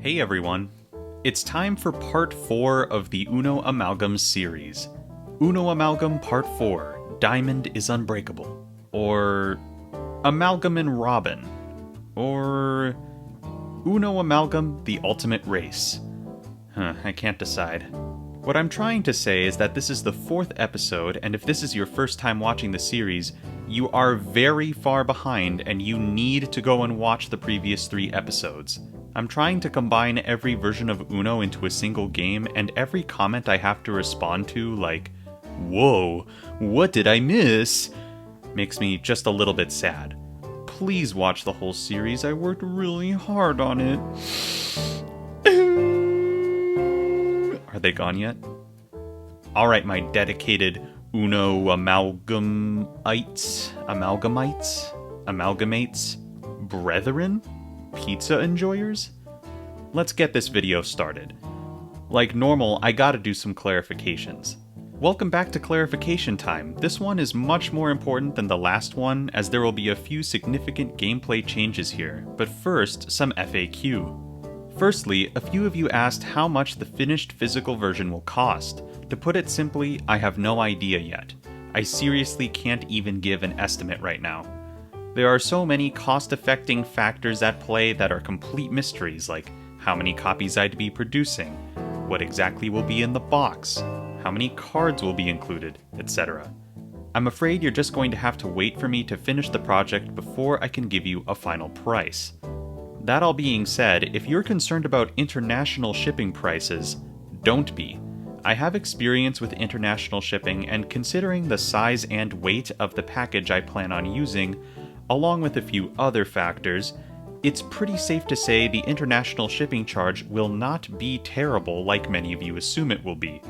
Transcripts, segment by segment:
Hey everyone! It's time for part 4 of the Uno Amalgam series. Uno Amalgam Part 4, Diamond is Unbreakable. Or Amalgam and Robin. Or Uno Amalgam, The Ultimate Race. I can't decide. What I'm trying to say is that this is the 4th episode, and if this is your first time watching the series, you are very far behind and you need to go and watch the previous 3 episodes. I'm trying to combine every version of Uno into a single game, and every comment I have to respond to, like, "Whoa, what did I miss?" makes me just a little bit sad. Please watch the whole series, I worked really hard on it. Are they gone yet? Alright, my dedicated Uno amalgamates, brethren? Pizza enjoyers? Let's get this video started. Like normal, I gotta do some clarifications. Welcome back to clarification time. This one is much more important than the last one, as there will be a few significant gameplay changes here, but first, some FAQ. Firstly, a few of you asked how much the finished physical version will cost. To put it simply, I have no idea yet. I seriously can't even give an estimate right now. There are so many cost-affecting factors at play that are complete mysteries, like how many copies I'd be producing, what exactly will be in the box, how many cards will be included, etc. I'm afraid you're just going to have to wait for me to finish the project before I can give you a final price. That all being said, if you're concerned about international shipping prices, don't be. I have experience with international shipping, and considering the size and weight of the package I plan on using, along with a few other factors, it's pretty safe to say the international shipping charge will not be terrible like many of you assume it will be.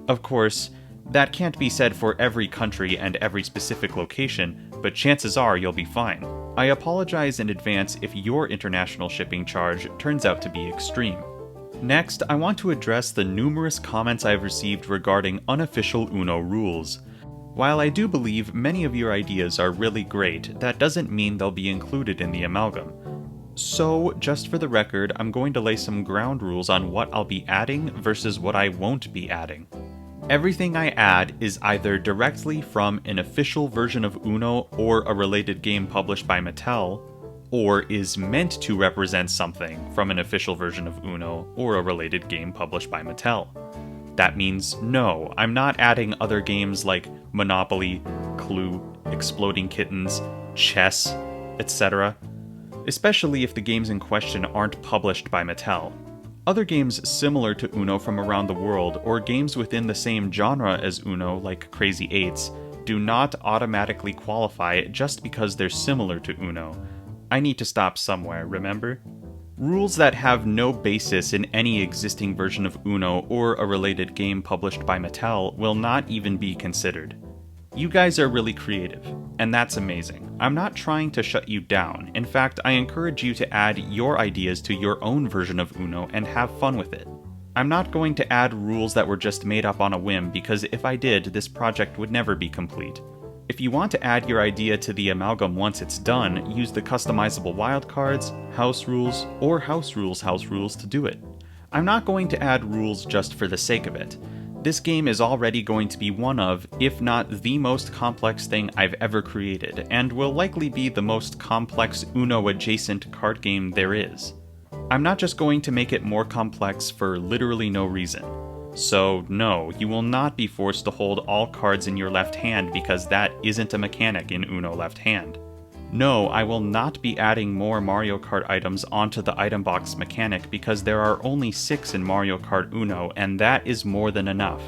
Of course, that can't be said for every country and every specific location, but chances are you'll be fine. I apologize in advance if your international shipping charge turns out to be extreme. Next, I want to address the numerous comments I've received regarding unofficial Uno rules. While I do believe many of your ideas are really great, that doesn't mean they'll be included in the amalgam. So, just for the record, I'm going to lay some ground rules on what I'll be adding versus what I won't be adding. Everything I add is either directly from an official version of Uno or a related game published by Mattel, or is meant to represent something from an official version of Uno or a related game published by Mattel. That means no, I'm not adding other games like Monopoly, Clue, Exploding Kittens, Chess, etc., especially if the games in question aren't published by Mattel. Other games similar to Uno from around the world, or games within the same genre as Uno like Crazy Eights, do not automatically qualify just because they're similar to Uno. I need to stop somewhere, remember? Rules that have no basis in any existing version of Uno or a related game published by Mattel will not even be considered. You guys are really creative, and that's amazing. I'm not trying to shut you down. In fact, I encourage you to add your ideas to your own version of Uno and have fun with it. I'm not going to add rules that were just made up on a whim, because if I did, this project would never be complete. If you want to add your idea to the amalgam once it's done, use the customizable wildcards, house rules, or house rules to do it. I'm not going to add rules just for the sake of it. This game is already going to be one of, if not the most complex thing I've ever created, and will likely be the most complex Uno-adjacent card game there is. I'm not just going to make it more complex for literally no reason. So no, you will not be forced to hold all cards in your left hand because that isn't a mechanic in Uno Left Hand. No, I will not be adding more Mario Kart items onto the item box mechanic because there are only 6 in Mario Kart Uno, and that is more than enough.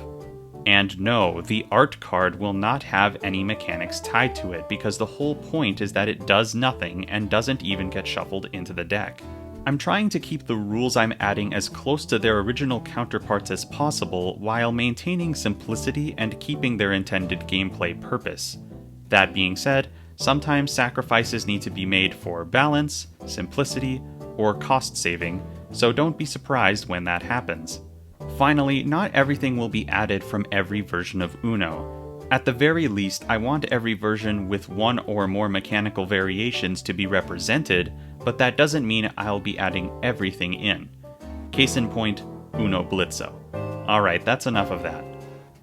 And no, the art card will not have any mechanics tied to it because the whole point is that it does nothing and doesn't even get shuffled into the deck. I'm trying to keep the rules I'm adding as close to their original counterparts as possible while maintaining simplicity and keeping their intended gameplay purpose. That being said, sometimes sacrifices need to be made for balance, simplicity, or cost saving, so don't be surprised when that happens. Finally, not everything will be added from every version of Uno. At the very least, I want every version with one or more mechanical variations to be represented, but that doesn't mean I'll be adding everything in. Case in point, Uno Blitzo. Alright, that's enough of that.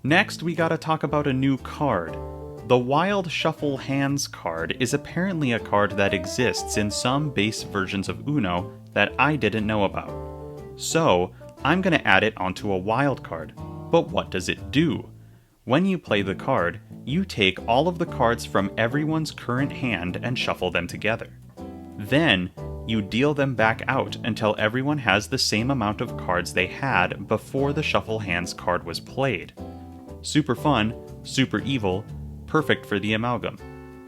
Next, we gotta talk about a new card. The Wild Shuffle Hands card is apparently a card that exists in some base versions of Uno that I didn't know about. So, I'm gonna add it onto a wild card. But what does it do? When you play the card, you take all of the cards from everyone's current hand and shuffle them together. Then, you deal them back out until everyone has the same amount of cards they had before the Shuffle Hands card was played. Super fun, super evil, perfect for the amalgam.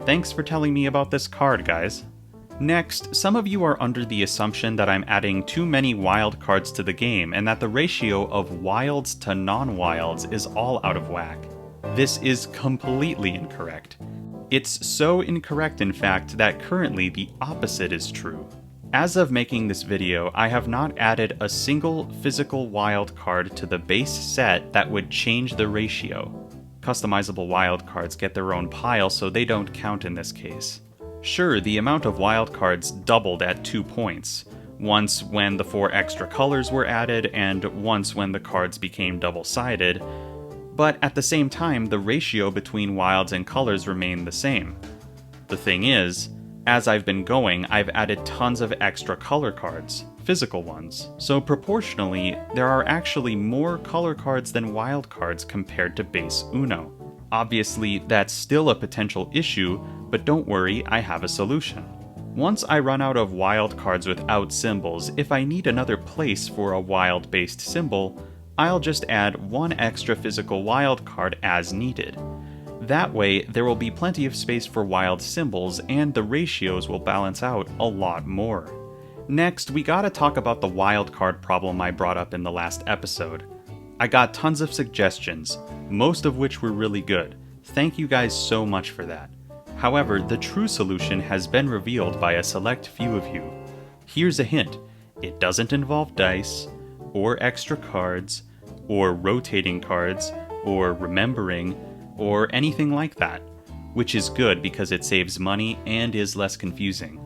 Thanks for telling me about this card, guys. Next, some of you are under the assumption that I'm adding too many wild cards to the game and that the ratio of wilds to non-wilds is all out of whack. This is completely incorrect. It's so incorrect, in fact, that currently the opposite is true. As of making this video, I have not added a single physical wild card to the base set that would change the ratio. Customizable wild cards get their own pile, so they don't count in this case. Sure, the amount of wild cards doubled at 2 points, once when the 4 extra colors were added and once when the cards became double-sided, but at the same time the ratio between wilds and colors remained the same. The thing is, as I've been going, I've added tons of extra color cards, physical ones, so proportionally, there are actually more color cards than wild cards compared to base Uno. Obviously, that's still a potential issue, but don't worry, I have a solution. Once I run out of wild cards without symbols, if I need another place for a wild-based symbol, I'll just add 1 extra physical wild card as needed. That way, there will be plenty of space for wild symbols, and the ratios will balance out a lot more. Next, we gotta talk about the wild card problem I brought up in the last episode. I got tons of suggestions, most of which were really good. Thank you guys so much for that. However, the true solution has been revealed by a select few of you. Here's a hint. It doesn't involve dice, or extra cards, or rotating cards, or remembering, or anything like that, which is good because it saves money and is less confusing.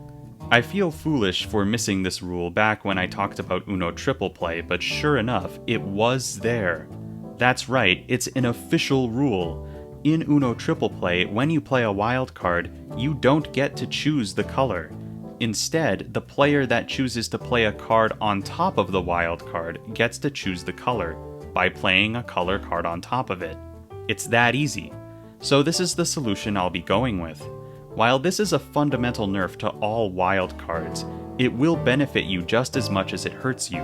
I feel foolish for missing this rule back when I talked about Uno Triple Play, but sure enough, it was there. That's right, it's an official rule. In Uno Triple Play, when you play a wild card, you don't get to choose the color. Instead, the player that chooses to play a card on top of the wild card gets to choose the color, by playing a color card on top of it. It's that easy. So this is the solution I'll be going with. While this is a fundamental nerf to all wild cards, it will benefit you just as much as it hurts you.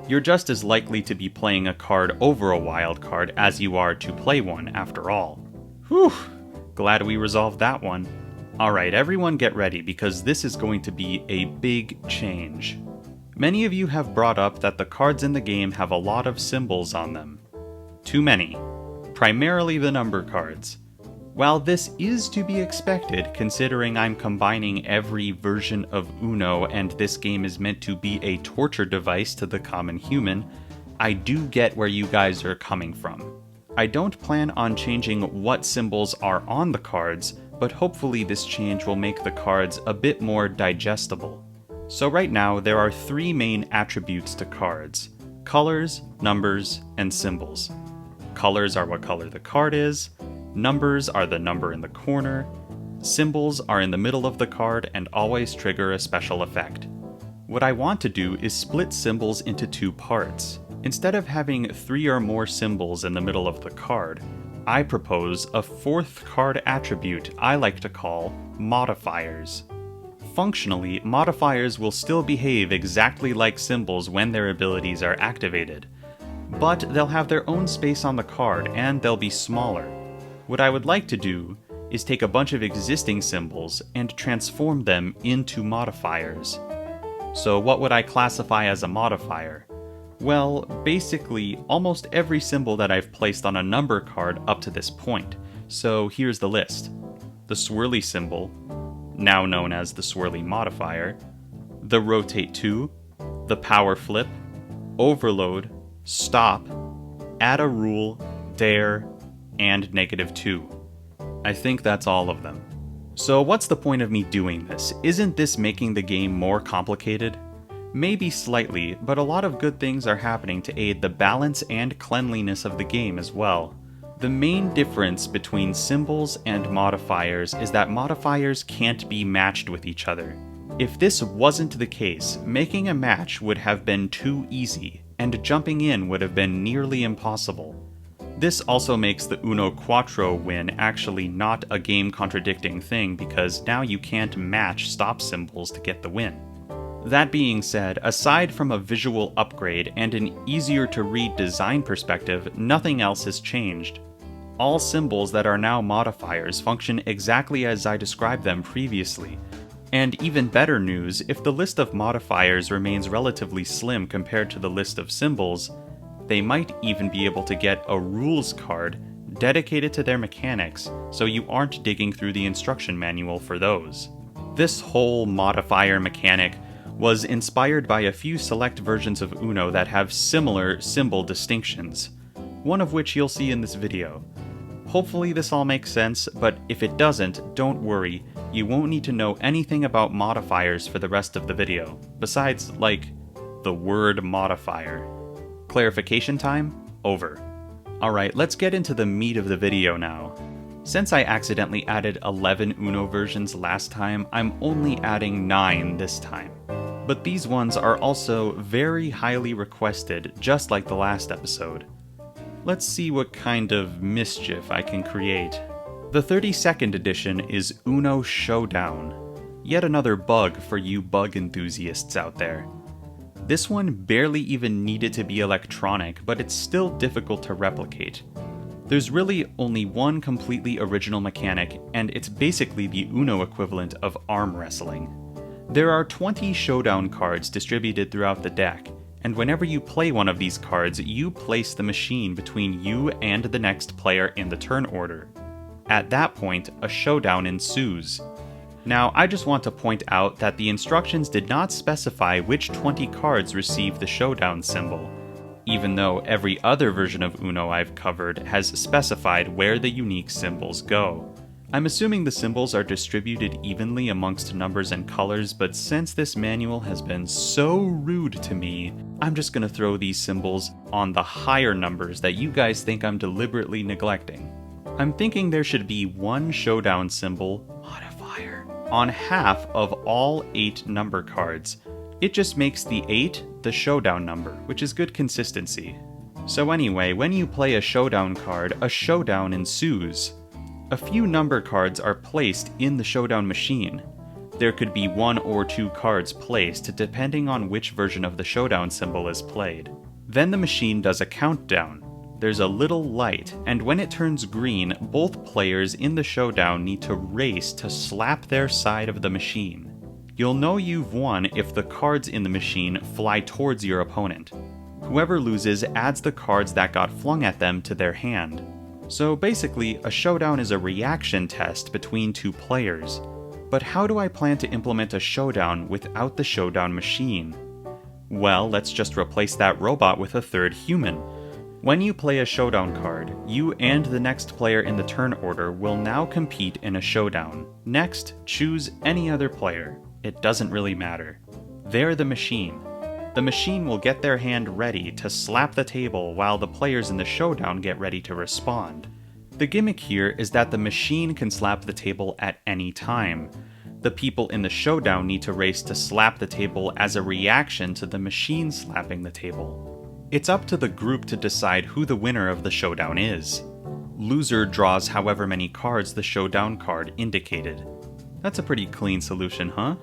You're just as likely to be playing a card over a wild card as you are to play one, after all. Whew, glad we resolved that one. Alright, everyone get ready, because this is going to be a big change. Many of you have brought up that the cards in the game have a lot of symbols on them. Too many. Primarily the number cards. While this is to be expected, considering I'm combining every version of Uno and this game is meant to be a torture device to the common human, I do get where you guys are coming from. I don't plan on changing what symbols are on the cards, but hopefully this change will make the cards a bit more digestible. So right now, there are 3 main attributes to cards: colors, numbers, and symbols. Colors are what color the card is, numbers are the number in the corner, symbols are in the middle of the card and always trigger a special effect. What I want to do is split symbols into 2 parts. Instead of having 3 or more symbols in the middle of the card, I propose a 4th card attribute I like to call modifiers. Functionally, modifiers will still behave exactly like symbols when their abilities are activated, but they'll have their own space on the card and they'll be smaller. What I would like to do is take a bunch of existing symbols and transform them into modifiers. So what would I classify as a modifier? Well, basically, almost every symbol that I've placed on a number card up to this point. So here's the list. The swirly symbol, now known as the swirly modifier, the rotate 2, the power flip, overload, stop, add a rule, dare, and -2. I think that's all of them. So what's the point of me doing this? Isn't this making the game more complicated? Maybe slightly, but a lot of good things are happening to aid the balance and cleanliness of the game as well. The main difference between symbols and modifiers is that modifiers can't be matched with each other. If this wasn't the case, making a match would have been too easy, and jumping in would have been nearly impossible. This also makes the Uno Quattro win actually not a game-contradicting thing because now you can't match stop symbols to get the win. That being said, aside from a visual upgrade and an easier-to-read design perspective, nothing else has changed. All symbols that are now modifiers function exactly as I described them previously. And even better news, if the list of modifiers remains relatively slim compared to the list of symbols, they might even be able to get a rules card dedicated to their mechanics, so you aren't digging through the instruction manual for those. This whole modifier mechanic was inspired by a few select versions of Uno that have similar symbol distinctions, one of which you'll see in this video. Hopefully this all makes sense, but if it doesn't, don't worry, you won't need to know anything about modifiers for the rest of the video, besides, like, the word modifier. Clarification time? Over. Alright, let's get into the meat of the video now. Since I accidentally added 11 Uno versions last time, I'm only adding 9 this time. But these ones are also very highly requested, just like the last episode. Let's see what kind of mischief I can create. The 32nd edition is Uno Showdown. Yet another bug for you bug enthusiasts out there. This one barely even needed to be electronic, but it's still difficult to replicate. There's really only one completely original mechanic, and it's basically the Uno equivalent of arm wrestling. There are 20 Showdown cards distributed throughout the deck, and whenever you play one of these cards, you place the machine between you and the next player in the turn order. At that point, a showdown ensues. Now, I just want to point out that the instructions did not specify which 20 cards receive the showdown symbol, even though every other version of Uno I've covered has specified where the unique symbols go. I'm assuming the symbols are distributed evenly amongst numbers and colors, but since this manual has been so rude to me, I'm just gonna throw these symbols on the higher numbers that you guys think I'm deliberately neglecting. I'm thinking there should be one showdown symbol, modifier, on half of all 8 number cards. It just makes the 8 the showdown number, which is good consistency. So anyway, when you play a showdown card, a showdown ensues. A few number cards are placed in the showdown machine. There could be 1 or 2 cards placed depending on which version of the showdown symbol is played. Then the machine does a countdown. There's a little light, and when it turns green, both players in the showdown need to race to slap their side of the machine. You'll know you've won if the cards in the machine fly towards your opponent. Whoever loses adds the cards that got flung at them to their hand. So basically, a showdown is a reaction test between 2 players. But how do I plan to implement a showdown without the showdown machine? Well, let's just replace that robot with a third human. When you play a showdown card, you and the next player in the turn order will now compete in a showdown. Next, choose any other player. It doesn't really matter. They're the machine. The machine will get their hand ready to slap the table while the players in the showdown get ready to respond. The gimmick here is that the machine can slap the table at any time. The people in the showdown need to race to slap the table as a reaction to the machine slapping the table. It's up to the group to decide who the winner of the showdown is. Loser draws however many cards the showdown card indicated. That's a pretty clean solution, huh?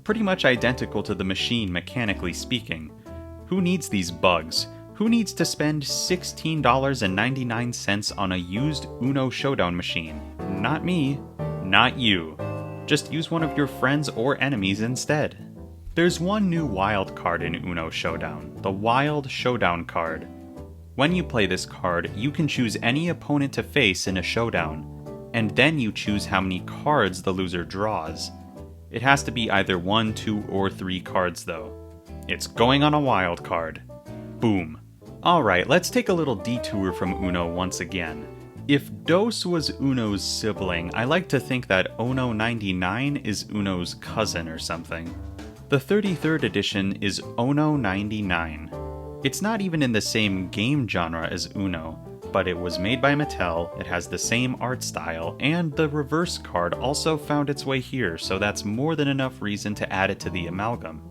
Pretty much identical to the machine mechanically speaking. Who needs these bugs? Who needs to spend $16.99 on a used Uno Showdown machine? Not me. Not you. Just use one of your friends or enemies instead. There's one new wild card in Uno Showdown, the Wild Showdown card. When you play this card, you can choose any opponent to face in a showdown, and then you choose how many cards the loser draws. It has to be either 1, 2, or 3 cards though. It's going on a wild card. Boom. Alright, let's take a little detour from Uno once again. If Dos was Uno's sibling, I like to think that Ono 99 is Uno's cousin or something. The 33rd edition is Uno 99. It's not even in the same game genre as Uno, but it was made by Mattel, it has the same art style, and the reverse card also found its way here, so that's more than enough reason to add it to the Amalgam.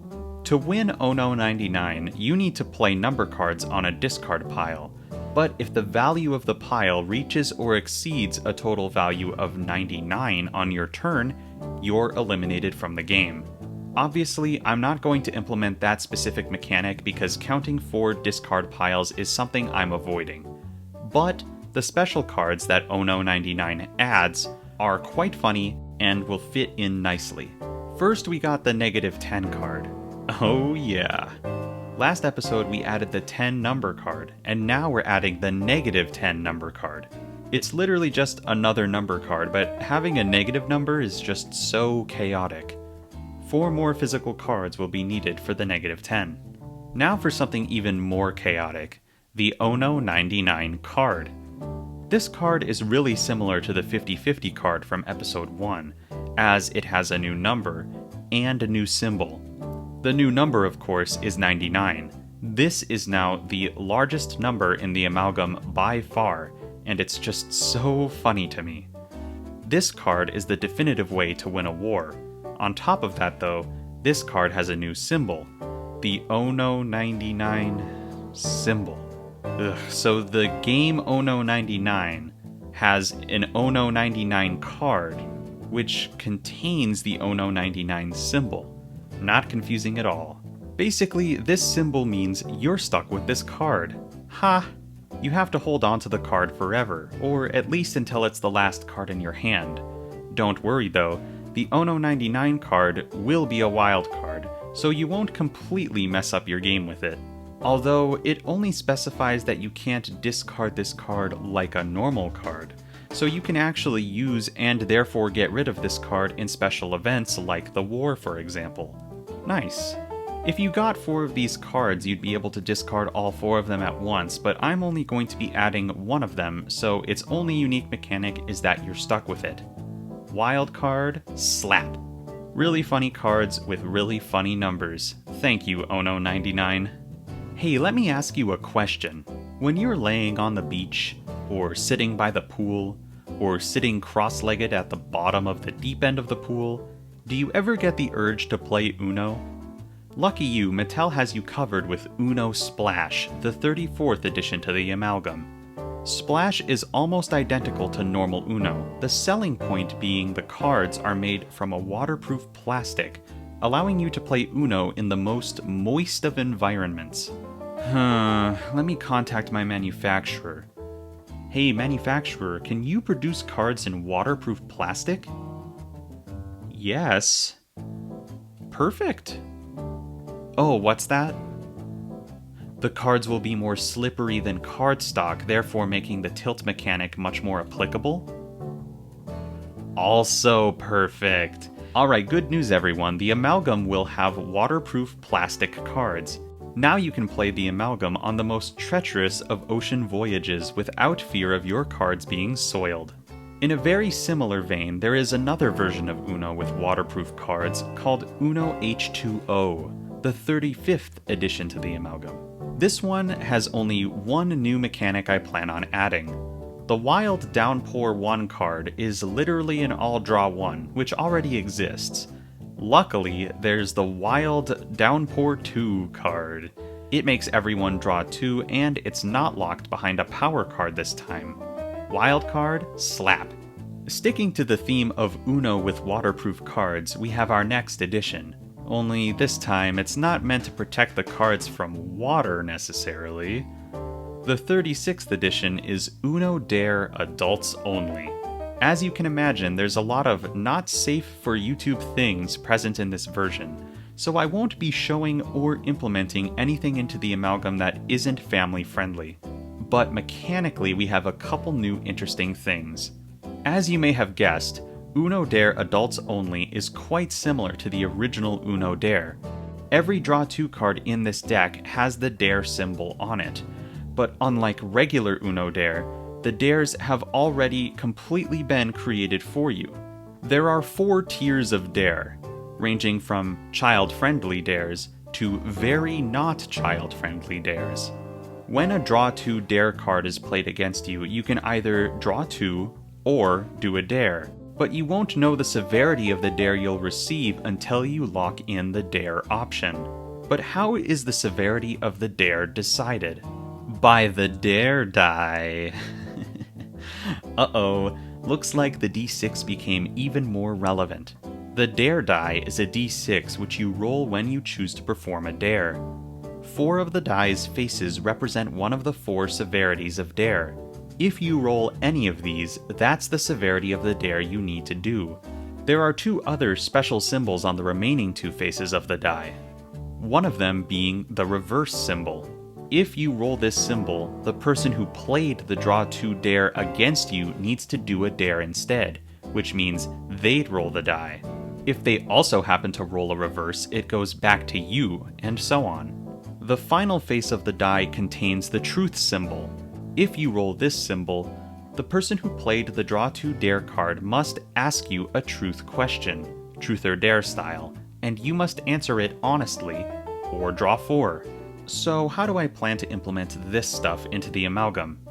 To win Uno 99, you need to play number cards on a discard pile, but if the value of the pile reaches or exceeds a total value of 99 on your turn, you're eliminated from the game. Obviously, I'm not going to implement that specific mechanic because counting 4 discard piles is something I'm avoiding. But the special cards that Uno 99 adds are quite funny and will fit in nicely. First, we got the -10 card. Oh yeah. Last episode we added the 10 number card, and now we're adding the -10 number card. It's literally just another number card, but having a negative number is just so chaotic. 4 more physical cards will be needed for the -10. Now for something even more chaotic, the Uno 99 card. This card is really similar to the 50/50 card from episode 1, as it has a new number and a new symbol. The new number, of course, is 99. This is now the largest number in the Amalgam by far, and it's just so funny to me. This card is the definitive way to win a war. On top of that though, this card has a new symbol, the Uno 99 symbol. So the game Uno 99 has an Uno 99 card, which contains the Uno 99 symbol. Not confusing at all. Basically, this symbol means you're stuck with this card. Ha! You have to hold on to the card forever, or at least until it's the last card in your hand. Don't worry though, the Uno 99 card will be a wild card, so you won't completely mess up your game with it. Although, it only specifies that you can't discard this card like a normal card, so you can actually use and therefore get rid of this card in special events like the war, for example. Nice. If you got 4 of these cards, you'd be able to discard all 4 of them at once, but I'm only going to be adding 1 of them, so its only unique mechanic is that you're stuck with it. Wild card, slap. Really funny cards with really funny numbers. Thank you, Uno 99. Hey, let me ask you a question. When you're laying on the beach, or sitting by the pool, or sitting cross-legged at the bottom of the deep end of the pool, do you ever get the urge to play Uno? Lucky you, Mattel has you covered with Uno Splash, the 34th edition to the Amalgam. Splash is almost identical to normal Uno, the selling point being the cards are made from a waterproof plastic, allowing you to play Uno in the most moist of environments. Let me contact my manufacturer. Hey manufacturer, can you produce cards in waterproof plastic? Yes. Perfect. Oh, what's that? The cards will be more slippery than cardstock, therefore making the tilt mechanic much more applicable? Also perfect. Alright, good news everyone, the Amalgam will have waterproof plastic cards. Now you can play the Amalgam on the most treacherous of ocean voyages without fear of your cards being soiled. In a very similar vein, there is another version of Uno with waterproof cards called Uno H2O, the 35th edition to the Amalgam. This one has only one new mechanic I plan on adding. The Wild Downpour 1 card is literally an all-draw 1, which already exists. Luckily, there's the Wild Downpour 2 card. It makes everyone draw 2, and it's not locked behind a power card this time. Wild card, slap. Sticking to the theme of Uno with waterproof cards, we have our next edition. Only this time, it's not meant to protect the cards from water necessarily. The 36th edition is Uno Dare Adults Only. As you can imagine, there's a lot of not safe for YouTube things present in this version, so I won't be showing or implementing anything into the Amalgam that isn't family friendly. But mechanically, we have a couple new interesting things. As you may have guessed, Uno Dare Adults Only is quite similar to the original Uno Dare. Every Draw 2 card in this deck has the Dare symbol on it, but unlike regular Uno Dare, the dares have already completely been created for you. There are 4 tiers of Dare. ranging from child-friendly dares to very not child-friendly dares. When a draw 2 dare card is played against you, you can either draw 2 or do a dare, but you won't know the severity of the dare you'll receive until you lock in the dare option. But how is the severity of the dare decided? By the dare die. Uh-oh, looks like the d6 became even more relevant. The dare die is a d6 which you roll when you choose to perform a dare. 4 of the die's faces represent one of the 4 severities of dare. If you roll any of these, that's the severity of the dare you need to do. There are 2 other special symbols on the remaining 2 faces of the die, one of them being the reverse symbol. If you roll this symbol, the person who played the draw 2 dare against you needs to do a dare instead, which means they'd roll the die. If they also happen to roll a reverse, it goes back to you, and so on. The final face of the die contains the truth symbol. If you roll this symbol, the person who played the draw 2 dare card must ask you a truth question, truth or dare style, and you must answer it honestly, or draw 4. So how do I plan to implement this stuff into the amalgam?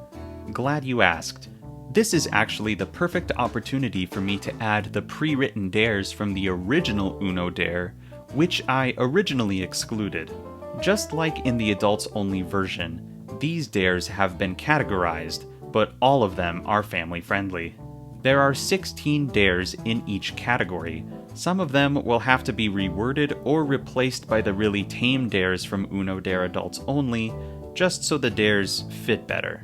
Glad you asked. This is actually the perfect opportunity for me to add the pre-written dares from the original Uno Dare, which I originally excluded. Just like in the adults-only version, these dares have been categorized, but all of them are family-friendly. There are 16 dares in each category. Some of them will have to be reworded or replaced by the really tame dares from Uno Dare Adults Only, just so the dares fit better.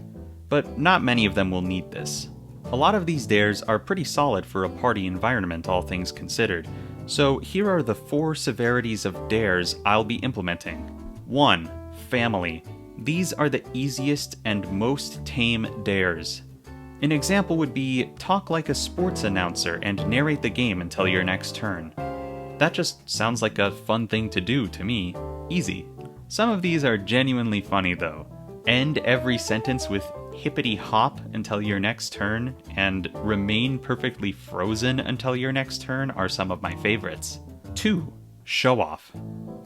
But not many of them will need this. A lot of these dares are pretty solid for a party environment, all things considered, so here are the 4 severities of dares I'll be implementing. 1. Family. These are the easiest and most tame dares. An example would be talk like a sports announcer and narrate the game until your next turn. That just sounds like a fun thing to do to me. Easy. Some of these are genuinely funny though. End every sentence with hippity hop until your next turn and remain perfectly frozen until your next turn are some of my favorites. 2. Show off.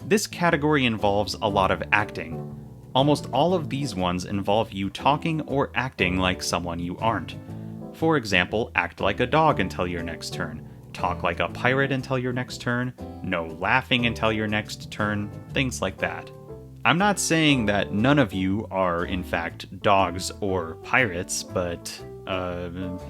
This category involves a lot of acting. Almost all of these ones involve you talking or acting like someone you aren't. For example, act like a dog until your next turn, talk like a pirate until your next turn, no laughing until your next turn, things like that. I'm not saying that none of you are, in fact, dogs or pirates, but,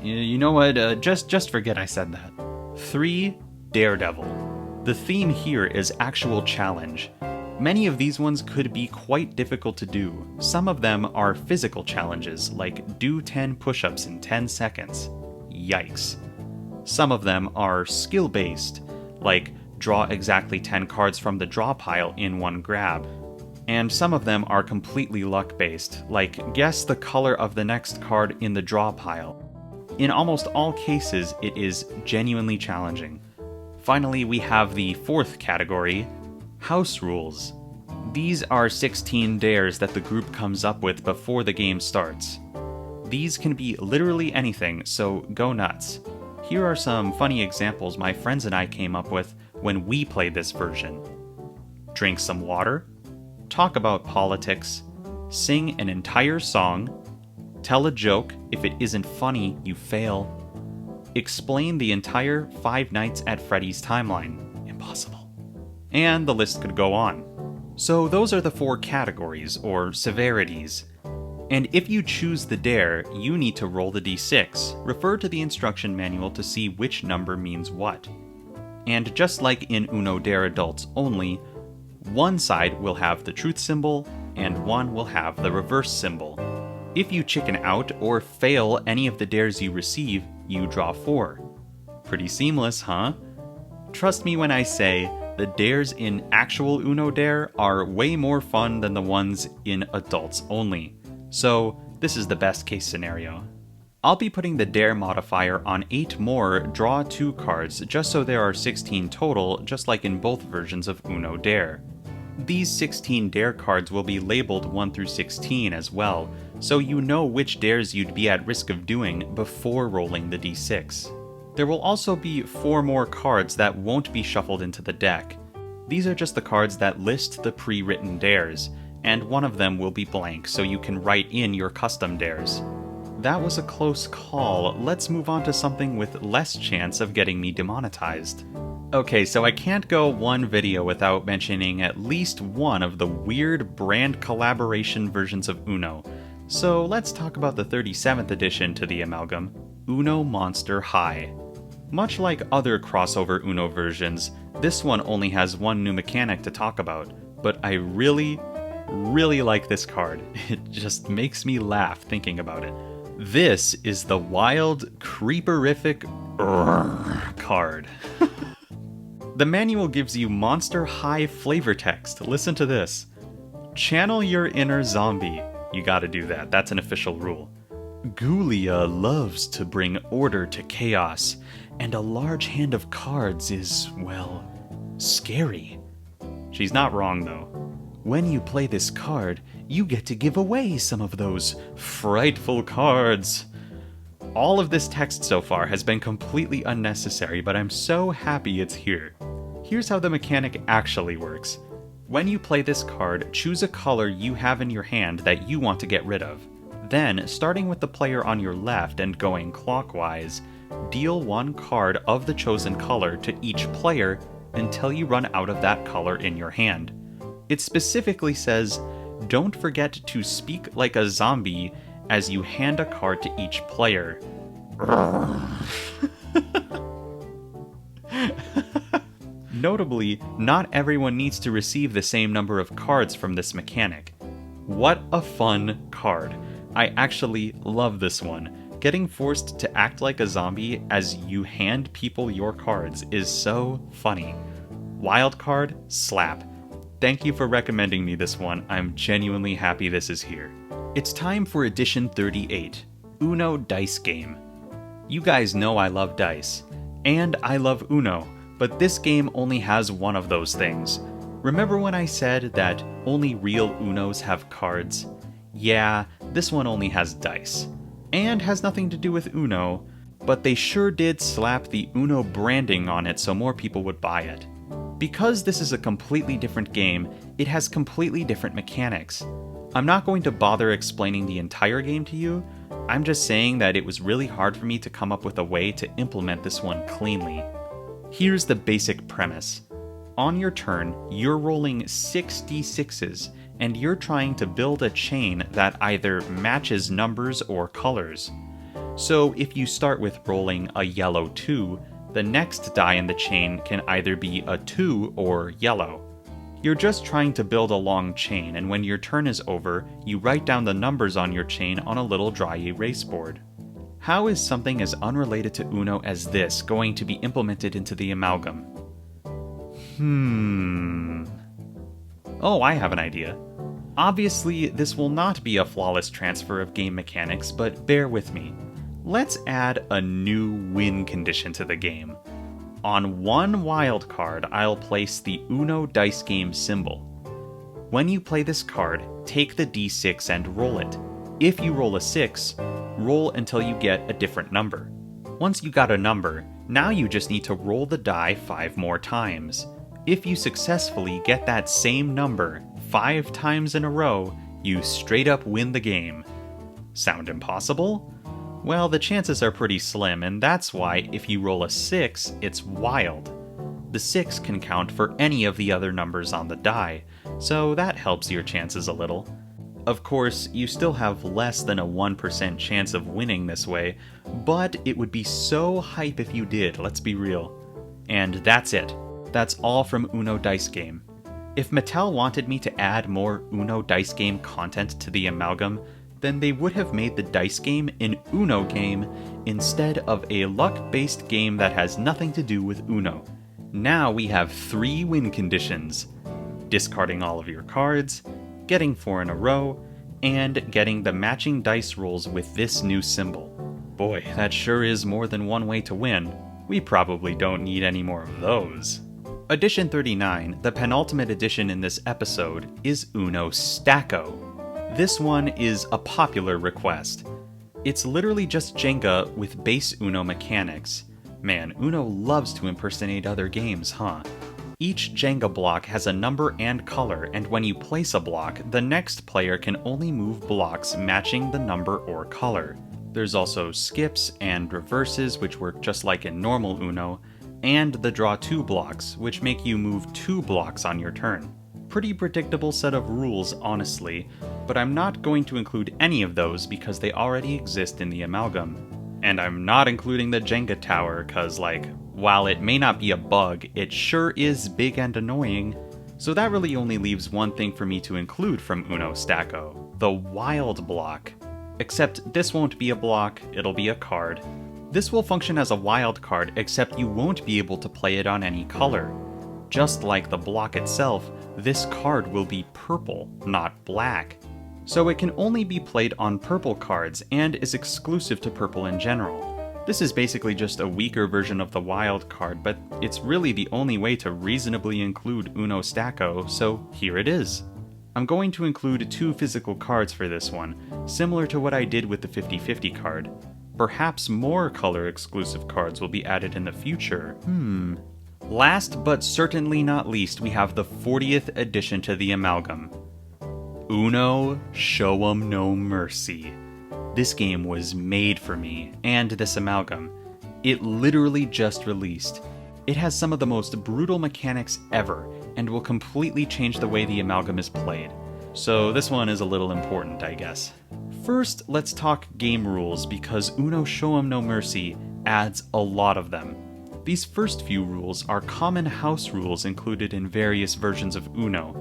you know what, just forget I said that. 3. Daredevil. The theme here is actual challenge. Many of these ones could be quite difficult to do. Some of them are physical challenges, like do 10 push-ups in 10 seconds. Yikes. Some of them are skill-based, like draw exactly 10 cards from the draw pile in one grab. And some of them are completely luck-based, like guess the color of the next card in the draw pile. In almost all cases, it is genuinely challenging. Finally, we have the 4th category, house rules. These are 16 dares that the group comes up with before the game starts. These can be literally anything, so go nuts. Here are some funny examples my friends and I came up with when we played this version. Drink some water, talk about politics, sing an entire song, tell a joke, if it isn't funny, you fail, explain the entire Five Nights at Freddy's timeline. Impossible. And the list could go on. So those are the 4 categories, or severities. And if you choose the dare, you need to roll the d6. Refer to the instruction manual to see which number means what. And just like in Uno Dare Adults Only, one side will have the truth symbol, and one will have the reverse symbol. If you chicken out or fail any of the dares you receive, you draw 4. Pretty seamless, huh? Trust me when I say, the dares in actual Uno Dare are way more fun than the ones in Adults Only. So, this is the best case scenario. I'll be putting the dare modifier on 8 more draw 2 cards just so there are 16 total, just like in both versions of Uno Dare. These 16 dare cards will be labeled 1 through 16 as well, so you know which dares you'd be at risk of doing before rolling the d6. There will also be 4 more cards that won't be shuffled into the deck. These are just the cards that list the pre-written dares, and one of them will be blank so you can write in your custom dares. That was a close call. Let's move on to something with less chance of getting me demonetized. Okay, so I can't go one video without mentioning at least one of the weird brand collaboration versions of Uno. So let's talk about the 37th edition to the Amalgam, Uno Monster High. Much like other crossover Uno versions, this one only has one new mechanic to talk about, but I really like this card. It just makes me laugh thinking about it. This is the Wild Creeperific card. The manual gives you Monster High flavor text. Listen to this. Channel your inner zombie. You gotta do that, that's an official rule. Ghoulia loves to bring order to chaos, and a large hand of cards is, well, scary. She's not wrong though. When you play this card, you get to give away some of those frightful cards. All of this text so far has been completely unnecessary, but I'm so happy it's here. Here's how the mechanic actually works. When you play this card, choose a color you have in your hand that you want to get rid of. Then, starting with the player on your left and going clockwise, deal 1 card of the chosen color to each player until you run out of that color in your hand. It specifically says, don't forget to speak like a zombie as you hand a card to each player. Notably, not everyone needs to receive the same number of cards from this mechanic. What a fun card. I actually love this one. Getting forced to act like a zombie as you hand people your cards is so funny. Wild card, slap. Thank you for recommending me this one. I'm genuinely happy this is here. It's time for edition 38, Uno Dice Game. You guys know I love dice, and I love Uno, but this game only has one of those things. Remember when I said that only real Unos have cards? Yeah, this one only has dice, and has nothing to do with Uno, but they sure did slap the Uno branding on it so more people would buy it. Because this is a completely different game, it has completely different mechanics. I'm not going to bother explaining the entire game to you, I'm just saying that it was really hard for me to come up with a way to implement this one cleanly. Here's the basic premise. On your turn, you're rolling 6 d6s, and you're trying to build a chain that either matches numbers or colors. So if you start with rolling a yellow 2, the next die in the chain can either be a 2 or yellow. You're just trying to build a long chain, and when your turn is over, you write down the numbers on your chain on a little dry erase board. How is something as unrelated to Uno as this going to be implemented into the Amalgam? Oh, I have an idea. Obviously, this will not be a flawless transfer of game mechanics, but bear with me. Let's add a new win condition to the game. On one wild card, I'll place the Uno Dice Game symbol. When you play this card, take the d6 and roll it. If you roll a 6, roll until you get a different number. Once you got a number, now you just need to roll the die 5 more times. If you successfully get that same number 5 times in a row, you straight up win the game. Sound impossible? Well, the chances are pretty slim, and that's why if you roll a 6, it's wild. The 6 can count for any of the other numbers on the die, so that helps your chances a little. Of course, you still have less than a 1% chance of winning this way, but it would be so hype if you did, let's be real. And that's it. That's all from Uno Dice Game. If Mattel wanted me to add more Uno Dice Game content to the Amalgam, then they would have made the dice game an Uno game instead of a luck-based game that has nothing to do with Uno. Now we have 3 win conditions: discarding all of your cards, getting 4 in a row, and getting the matching dice rolls with this new symbol. Boy, that sure is more than one way to win. We probably don't need any more of those. Edition 39, the penultimate edition in this episode, is Uno Stacko. This one is a popular request. It's literally just Jenga with base Uno mechanics. Man, Uno loves to impersonate other games, huh? Each Jenga block has a number and color, and when you place a block, the next player can only move blocks matching the number or color. There's also skips and reverses, which work just like in normal Uno, and the draw 2 blocks, which make you move 2 blocks on your turn. Pretty predictable set of rules, honestly, but I'm not going to include any of those because they already exist in the Amalgam. And I'm not including the Jenga tower, cause while it may not be a bug, it sure is big and annoying. So that really only leaves one thing for me to include from Uno Stacko, the wild block. Except this won't be a block, it'll be a card. This will function as a wild card, except you won't be able to play it on any color. Just like the block itself, this card will be purple, not black. So it can only be played on purple cards, and is exclusive to purple in general. This is basically just a weaker version of the wild card, but it's really the only way to reasonably include Uno Stacko, so here it is. I'm going to include 2 physical cards for this one, similar to what I did with the 50/50 card. Perhaps more color-exclusive cards will be added in the future. Last but certainly not least, we have the 40th addition to the Amalgam. Uno Show 'em No Mercy. This game was made for me, and this Amalgam. It literally just released. It has some of the most brutal mechanics ever, and will completely change the way the Amalgam is played. So this one is a little important, I guess. First, let's talk game rules, because Uno Show 'em No Mercy adds a lot of them. These first few rules are common house rules included in various versions of Uno,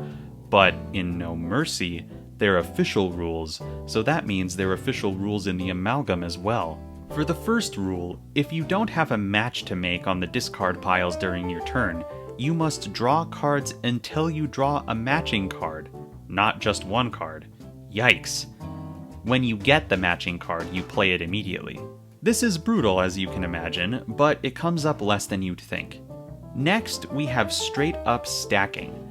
but in No Mercy, they're official rules, so that means they're official rules in the Amalgam as well. For the first rule, if you don't have a match to make on the discard piles during your turn, you must draw cards until you draw a matching card, not just one card. Yikes. When you get the matching card, you play it immediately. This is brutal, as you can imagine, but it comes up less than you'd think. Next, we have straight up stacking.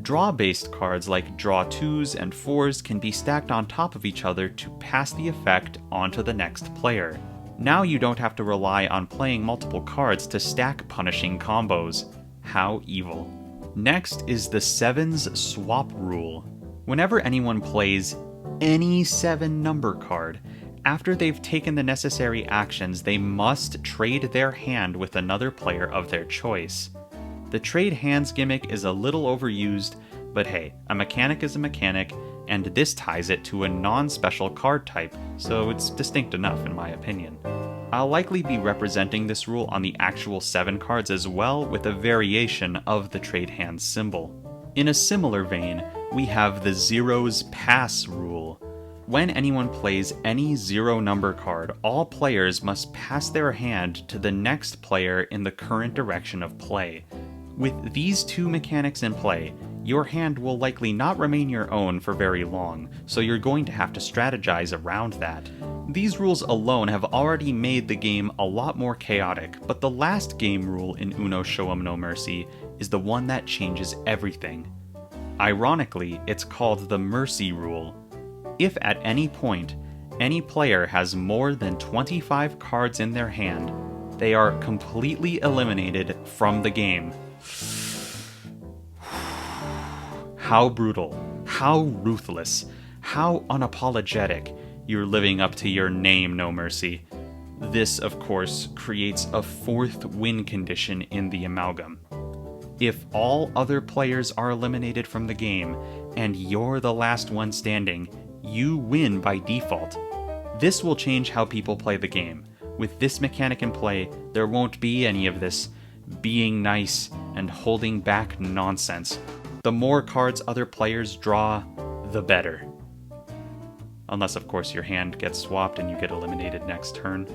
Draw-based cards like draw 2s and 4s can be stacked on top of each other to pass the effect onto the next player. Now you don't have to rely on playing multiple cards to stack punishing combos. How evil. Next is the 7s swap rule. Whenever anyone plays any 7 number card, after they've taken the necessary actions, they must trade their hand with another player of their choice. The trade hands gimmick is a little overused, but hey, a mechanic is a mechanic, and this ties it to a non-special card type, so it's distinct enough in my opinion. I'll likely be representing this rule on the actual 7 cards as well, with a variation of the trade hands symbol. In a similar vein, we have the zeros pass rule. When anyone plays any 0 number card, all players must pass their hand to the next player in the current direction of play. With these 2 mechanics in play, your hand will likely not remain your own for very long, so you're going to have to strategize around that. These rules alone have already made the game a lot more chaotic, but the last game rule in Uno Show 'em No Mercy is the one that changes everything. Ironically, it's called the Mercy Rule. If at any point, any player has more than 25 cards in their hand, they are completely eliminated from the game. How brutal, how ruthless, how unapologetic. You're living up to your name, No Mercy. This, of course, creates a 4th win condition in the Amalgam. If all other players are eliminated from the game, and you're the last one standing, you win by default. This will change how people play the game. With this mechanic in play, there won't be any of this being nice and holding back nonsense. The more cards other players draw, the better. Unless, of course, your hand gets swapped and you get eliminated next turn.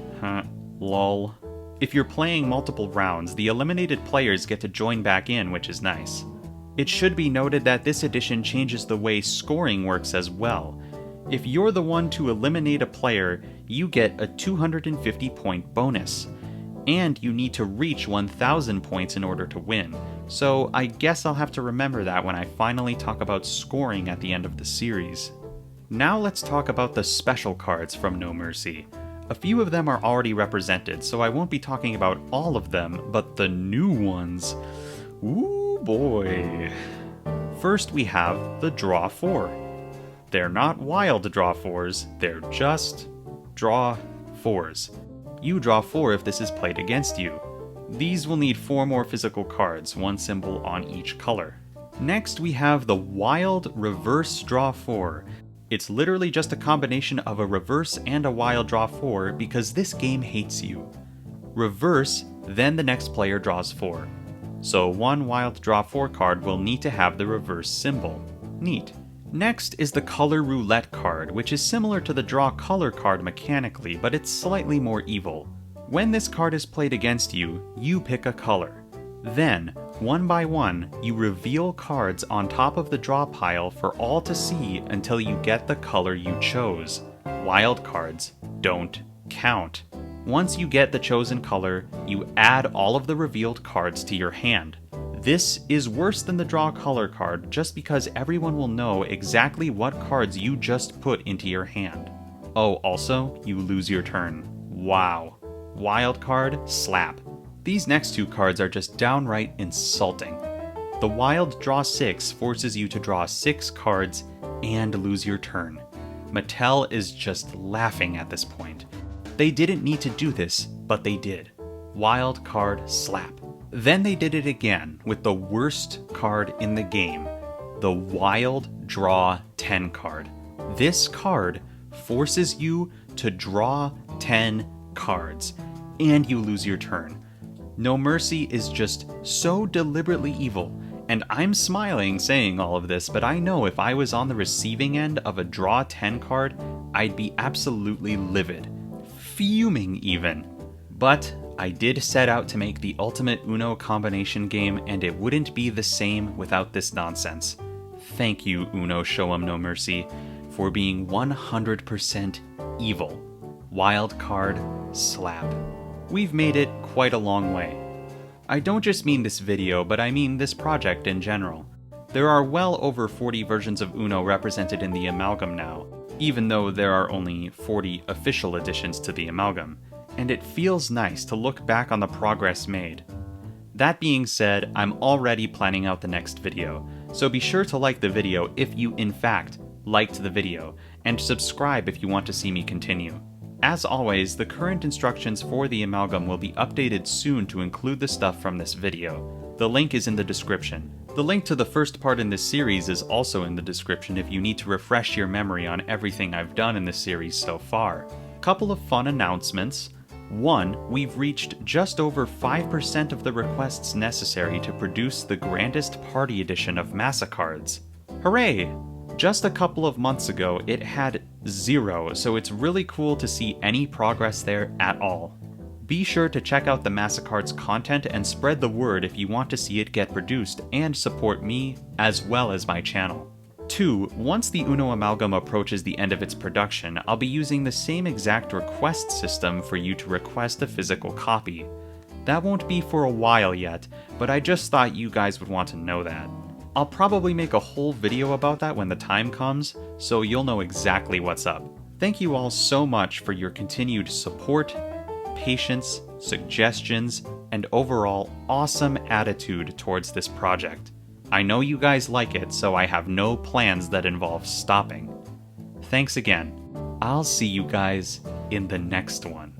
Lol. If you're playing multiple rounds, the eliminated players get to join back in, which is nice. It should be noted that this edition changes the way scoring works as well. If you're the one to eliminate a player, you get a 250 point bonus. And you need to reach 1,000 points in order to win. So I guess I'll have to remember that when I finally talk about scoring at the end of the series. Now let's talk about the special cards from No Mercy. A few of them are already represented, so I won't be talking about all of them, but the new ones. Ooh boy. First we have the Draw 4. They're not wild Draw 4s, they're just Draw 4s. You draw 4 if this is played against you. These will need 4 more physical cards, one symbol on each color. Next we have the Wild Reverse Draw 4. It's literally just a combination of a reverse and a wild draw 4 because this game hates you. Reverse, then the next player draws 4. So one wild draw 4 card will need to have the reverse symbol. Neat. Next is the Color Roulette card, which is similar to the Draw Color card mechanically, but it's slightly more evil. When this card is played against you, you pick a color. Then, one by one, you reveal cards on top of the draw pile for all to see until you get the color you chose. Wild cards don't count. Once you get the chosen color, you add all of the revealed cards to your hand. This is worse than the Draw Color card just because everyone will know exactly what cards you just put into your hand. Oh, also, you lose your turn. Wow. Wild card, slap. These next two cards are just downright insulting. The Wild Draw 6 forces you to draw 6 cards and lose your turn. Mattel is just laughing at this point. They didn't need to do this, but they did. Wild card, slap. Then they did it again with the worst card in the game, the Wild Draw 10 card. This card forces you to draw 10 cards, and you lose your turn. No Mercy is just so deliberately evil, and I'm smiling saying all of this, but I know if I was on the receiving end of a Draw 10 card, I'd be absolutely livid. Fuming even. But I did set out to make the ultimate Uno combination game, and it wouldn't be the same without this nonsense. Thank you, Uno Show 'em No Mercy, for being 100% evil. Wild card, slap. We've made it quite a long way. I don't just mean this video, but I mean this project in general. There are well over 40 versions of Uno represented in the Amalgam now, even though there are only 40 official additions to the Amalgam, and it feels nice to look back on the progress made. That being said, I'm already planning out the next video, so be sure to like the video if you in fact liked the video, and subscribe if you want to see me continue. As always, the current instructions for the Amalgam will be updated soon to include the stuff from this video. The link is in the description. The link to the first part in this series is also in the description if you need to refresh your memory on everything I've done in this series so far. Couple of fun announcements. 1. We've reached just over 5% of the requests necessary to produce the grandest party edition of Massachards. Hooray! Just a couple of months ago, it had 0, so it's really cool to see any progress there at all. Be sure to check out the Massachards content and spread the word if you want to see it get produced and support me as well as my channel. 2. Once the Uno Amalgam approaches the end of its production, I'll be using the same exact request system for you to request a physical copy. That won't be for a while yet, but I just thought you guys would want to know that. I'll probably make a whole video about that when the time comes, so you'll know exactly what's up. Thank you all so much for your continued support, patience, suggestions, and overall awesome attitude towards this project. I know you guys like it, so I have no plans that involve stopping. Thanks again. I'll see you guys in the next one.